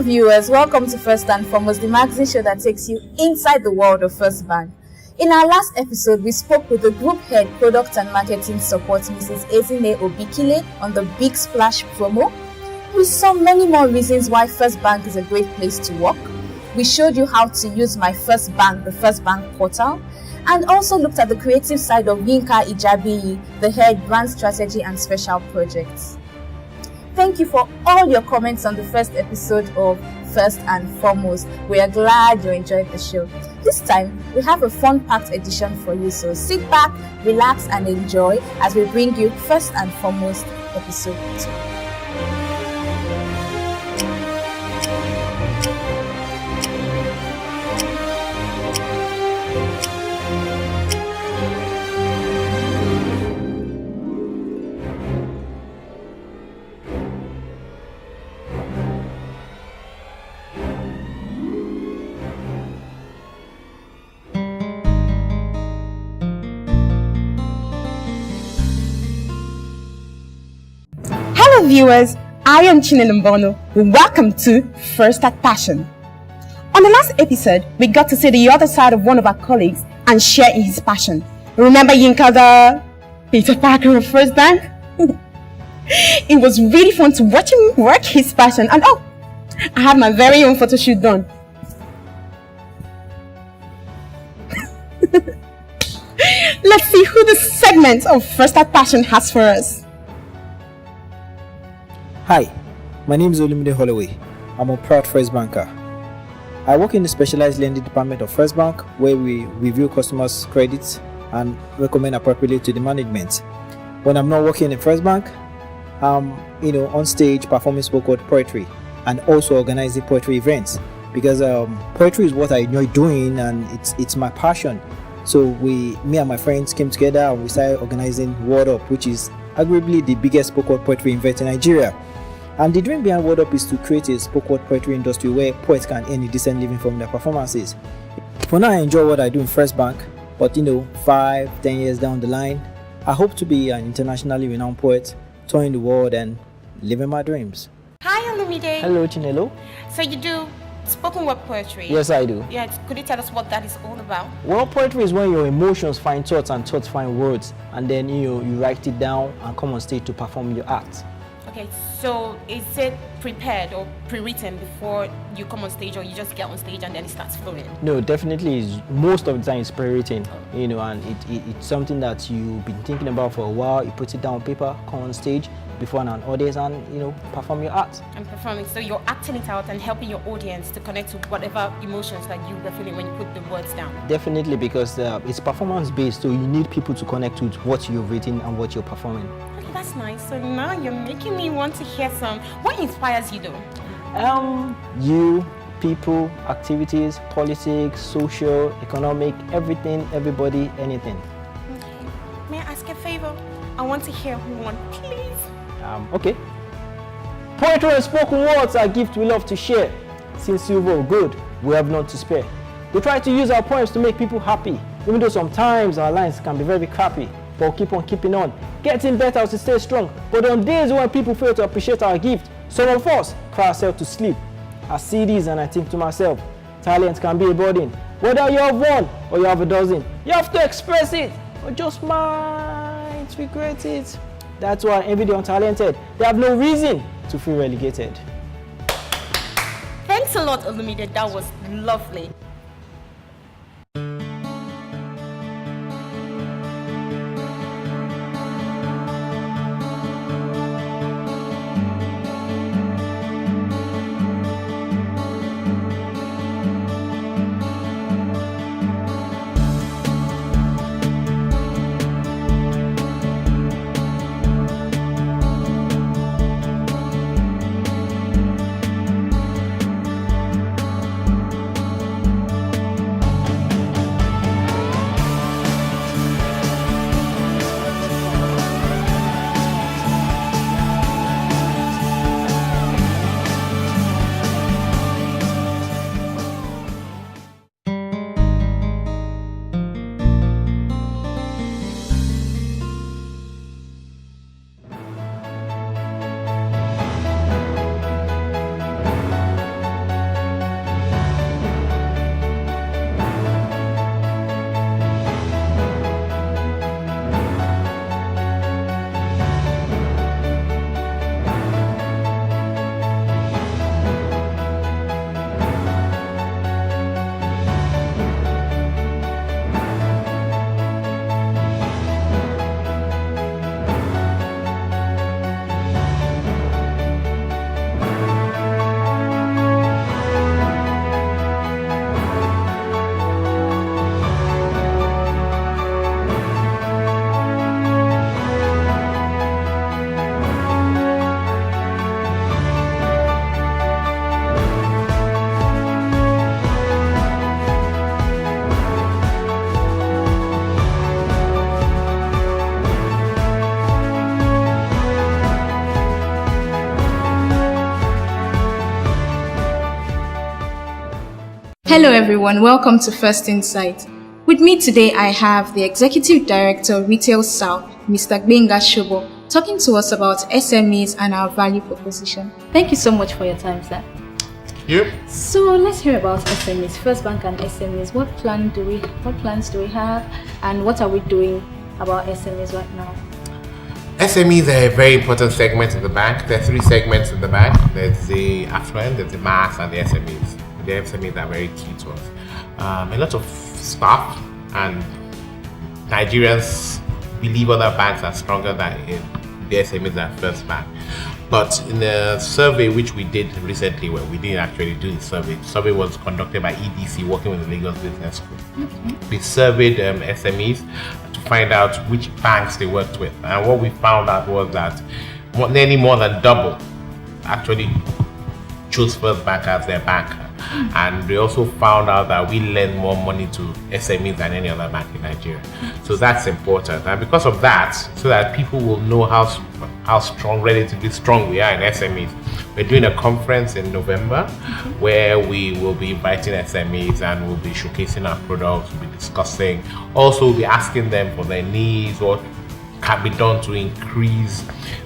Hello viewers, welcome to First and Foremost, the magazine show that takes you inside the world of First Bank. In our last episode, we spoke with the group head product and marketing support, Mrs. Ezine Obikile, on the Big Splash promo. We saw many more reasons why First Bank is a great place to work. We showed you how to use My First Bank, the First Bank portal, and also looked at the creative side of Yinka Ijabiyi, the head brand strategy and special projects. Thank you for all your comments on the first episode of First and Foremost. We are glad you enjoyed the show. This time, we have a fun-packed edition for you, so sit back, relax, and enjoy as we bring you First and Foremost episode 2. Hello viewers, I am Chinelo Mbono. Welcome to First at Passion. On the last episode, we got to see the other side of one of our colleagues and share in his passion. Remember Yinka, the Peter Parker of First Bank? It was really fun to watch him work his passion, and I had my very own photo shoot done. Let's see who the segment of First at Passion has for us. Hi, my name is Olumide Holloway. I'm a proud First Banker. I work in the specialized lending department of First Bank, where we review customers' credits and recommend appropriately to the management. When I'm not working in First Bank, I'm on stage performing spoken poetry and also organizing poetry events, because poetry is what I enjoy doing and it's my passion. So me and my friends came together and we started organizing Word Up, which is arguably the biggest spoken poetry event in Nigeria. And the dream behind Word Up is to create a spoken poetry industry where poets can earn a decent living from their performances. For now, I enjoy what I do in First Bank, but 5-10 years down the line, I hope to be an internationally renowned poet, touring the world and living my dreams. Hi, Olumide. Hello, Chinelo. So you do spoken word poetry? Yes, I do. Yeah, could you tell us what that is all about? Well, poetry is when your emotions find thoughts and thoughts find words, and then you write it down and come on stage to perform your art. Okay, so is it prepared or pre-written before you come on stage, or you just get on stage and then it starts flowing? No, definitely. Most of the time it's pre-written, and it's something that you've been thinking about for a while. You put it down on paper, come on stage before an audience, and perform your art. And performing, so you're acting it out and helping your audience to connect to whatever emotions that you were feeling when you put the words down. Definitely, because it's performance-based, so you need people to connect with what you've written and what you're performing. Okay, that's nice. So now you're making me want to hear some. What inspires you though? You, people, activities, politics, social, economic, everything, everybody, anything. Okay. May I ask a favor? I want to hear one, please. Okay. Poetry and spoken words are a gift we love to share. Since silver or gold, we have none to spare. We try to use our poems to make people happy, even though sometimes our lines can be very crappy. But we'll keep on keeping on, getting better to stay strong. But on days when people fail to appreciate our gift, some of us cry ourselves to sleep. I see these and I think to myself, talent can be a burden. Whether you have one or you have a dozen, you have to express it, or just might regret it. That's why I envy the untalented. They have no reason to feel relegated. Thanks a lot, Olumide. That was lovely. Hello everyone, welcome to First Insight. With me today I have the Executive Director Retail South, Mr. Gbenga Shobo, talking to us about SMEs and our value proposition. Thank you so much for your time, sir. Yep. So let's hear about SMEs, First Bank and SMEs. What plans do we have, and what are we doing about SMEs right now? SMEs are a very important segment in the bank. There are 3 segments in the bank. There's the affluent, there's the mass, and the SMEs. The SMEs are very key to us. A lot of staff and Nigerians believe other banks are stronger than the SMEs at First Bank. But in a survey which we did recently, well, we didn't actually do the survey was conducted by EDC working with the Lagos Business School. We surveyed SMEs to find out which banks they worked with, and what we found out was that nearly more than double actually chose First Bank as their banker. And we also found out that we lend more money to SMEs than any other bank in Nigeria. So that's important. And because of that, so that people will know how strong, relatively strong we are in SMEs, we're doing a conference in November where we will be inviting SMEs and we'll be showcasing our products, we'll be discussing. Also, we'll be asking them for their needs, what can be done to increase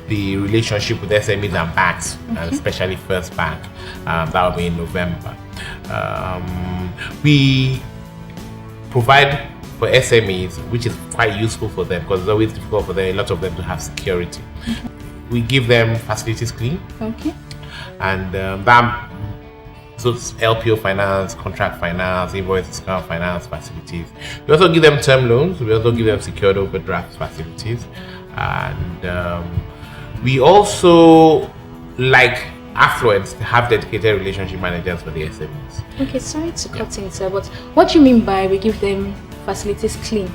the relationship with SMEs and banks, and especially First Bank. That will be in November. We provide for SMEs, which is quite useful for them because it's always difficult for them, a lot of them, to have security. We give them facilities clean. And that includes LPO finance, contract finance, invoice discount finance facilities. We also give them term loans. We also give them secured overdraft facilities. And we also, like affluent, have dedicated relationship managers for the SMEs. Okay, sorry to cut in, sir, but what do you mean by we give them facilities clean?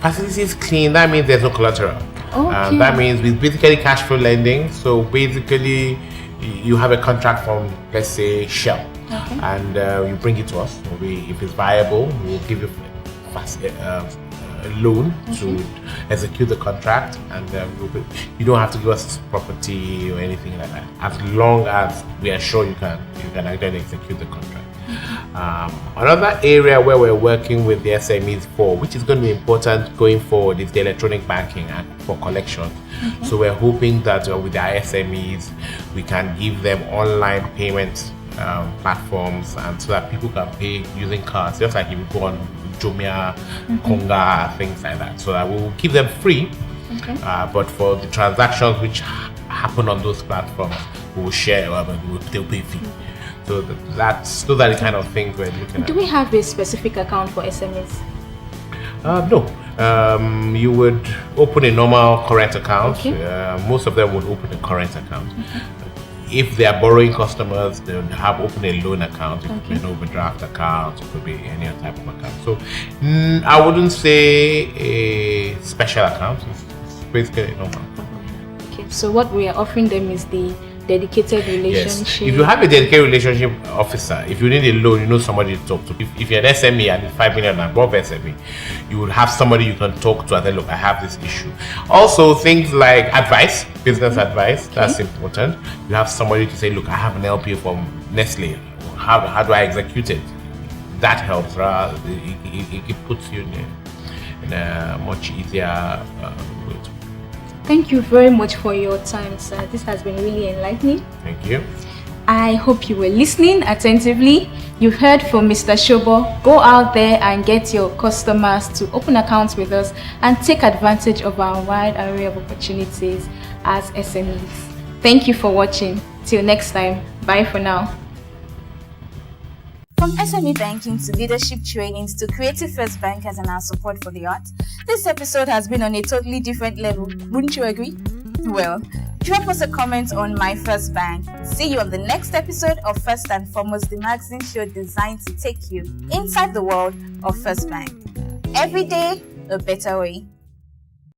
Facilities clean, that means there's no collateral. Okay. That means it's basically cash flow lending. So basically, you have a contract from, let's say, Shell, and you bring it to us. If it's viable, we'll give you a loan to execute the contract, and you don't have to give us property or anything like that, as long as we are sure you can actually execute the contract. Another area where we're working with the SMEs for, which is going to be important going forward, is the electronic banking and for collections. So we're hoping that with our SMEs, we can give them online payment platforms, and so that people can pay using cards, just like if you go on Jumia, Konga, things like that. So that we will keep them free, but for the transactions which happen on those platforms, we will share, they'll pay fee. So those are the kind of things we're looking at. Do we have a specific account for SMEs? No. You would open a normal current account. Most of them would open a current account. If they are borrowing customers, they would have open a loan account. It could be an overdraft account. It could be any other type of account. So I wouldn't say a special account. It's basically normal. Okay. So what we are offering them is the dedicated relationship. Yes. If you have a dedicated relationship officer, if you need a loan, you know somebody to talk to. If you're an SME and it's 5 million and above SME, you would have somebody you can talk to and say, look, I have this issue. Also, things like advice, business advice, that's important. You have somebody to say, look, I have an LPO from Nestle. How do I execute it? That helps. It puts you in a much easier way to. Thank you very much for your time, sir. This has been really enlightening. Thank you. I hope you were listening attentively. You've heard from Mr. Shobo. Go out there and get your customers to open accounts with us and take advantage of our wide array of opportunities as SMEs. Thank you for watching. Till next time. Bye for now. From SME banking to leadership trainings to creative First Bankers and our support for the arts, this episode has been on a totally different level. Wouldn't you agree? Well, drop us a comment on My First Bank. See you on the next episode of First and Foremost, the magazine show designed to take you inside the world of First Bank. Every day, a better way.